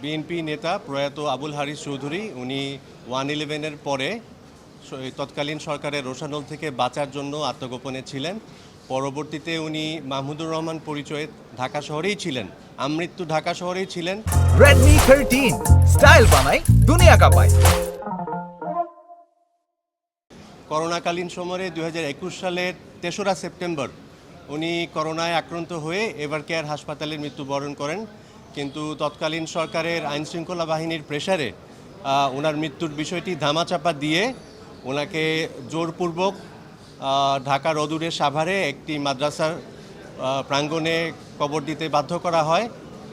BNP নেতা প্রয়াত আবুল হারিস চৌধুরী উনি 111-এর পরে তৎকালীন সরকারের রোষানল থেকে বাঁচার জন্য আত্মগোপনে ছিলেন। পরবর্তীতে উনি মাহমুদুর রহমান পরিচয়ে ঢাকা শহরেই ছিলেন, আমৃত্যু ঢাকা শহরেই ছিলেন। Redmi 13 স্টাইল বানাই দুনিয়া কাঁপায়। করোনাকালীন সময়ে 2021 সালের 3রা সেপ্টেম্বর উনি করোনায় আক্রান্ত হয়ে এভার কেয়ার হাসপাতালে মৃত্যুবরণ করেন। কিন্তু তৎকালীন সরকারের আইনশৃঙ্খলা বাহিনীর প্রেসারে ওনার মৃত্যুর বিষয়টি ধামাচাপা দিয়ে ওনাকে জোরপূর্বক ঢাকার অদূরে সাভারে একটি মাদ্রাসার প্রাঙ্গণে কবর দিতে বাধ্য করা হয়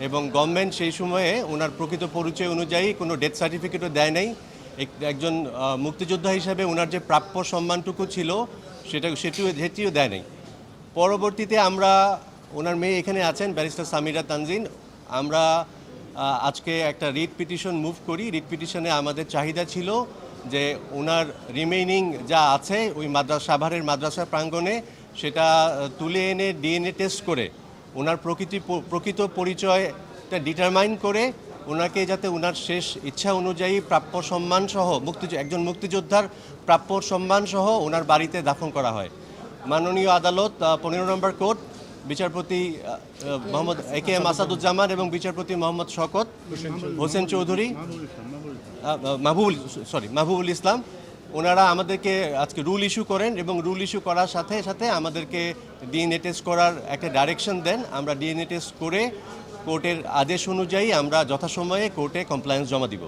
এবং গভর্নমেন্ট সেই সময়ে ওনার প্রকৃত পরিচয় অনুযায়ী কোনো ডেথ সার্টিফিকেটও দেয় নাই। একজন মুক্তিযোদ্ধা হিসাবে ওনার যে প্রাপ্য সম্মানটুকু ছিল সেটিও দেয় নাই। পরবর্তীতে আমরা ওনার মেয়ে এখানে আছেন ব্যারিস্টার সামিরা তানজিন, আমরা আজকে একটা রিট পিটিশন মুভ করি। রিট পিটিশনে আমাদের চাহিদা ছিল যে ওনার রিমেইনিং যা আছে ওই সাভারের মাদ্রাসা প্রাঙ্গণে সেটা তুলে এনে ডিএনএ টেস্ট করে ওনার প্রকৃত পরিচয়টা ডিটারমাইন করে ওনাকে যাতে ওনার শেষ ইচ্ছা অনুযায়ী প্রাপ্য সম্মানসহ একজন মুক্তিযোদ্ধার প্রাপ্য সম্মানসহ ওনার বাড়িতে দাফন করা হয়। মাননীয় আদালত 15 নম্বর কোর্ট বিচারপতি মোহাম্মদ AKM আসাদুজ্জামান এবং বিচারপতি মোহাম্মদ শওকত হোসেন চৌধুরী মাহবুবুল ইসলাম ওনারা আমাদেরকে আজকে রুল ইস্যু করেন এবং রুল ইস্যু করার সাথে সাথে আমাদেরকে ডিএনএ টেস্ট করার একটা ডাইরেকশন দেন। আমরা ডিএনএ টেস্ট করে কোর্টের আদেশ অনুযায়ী আমরা যথাসময়ে কোর্টে কমপ্লায়েন্স জমা দিব।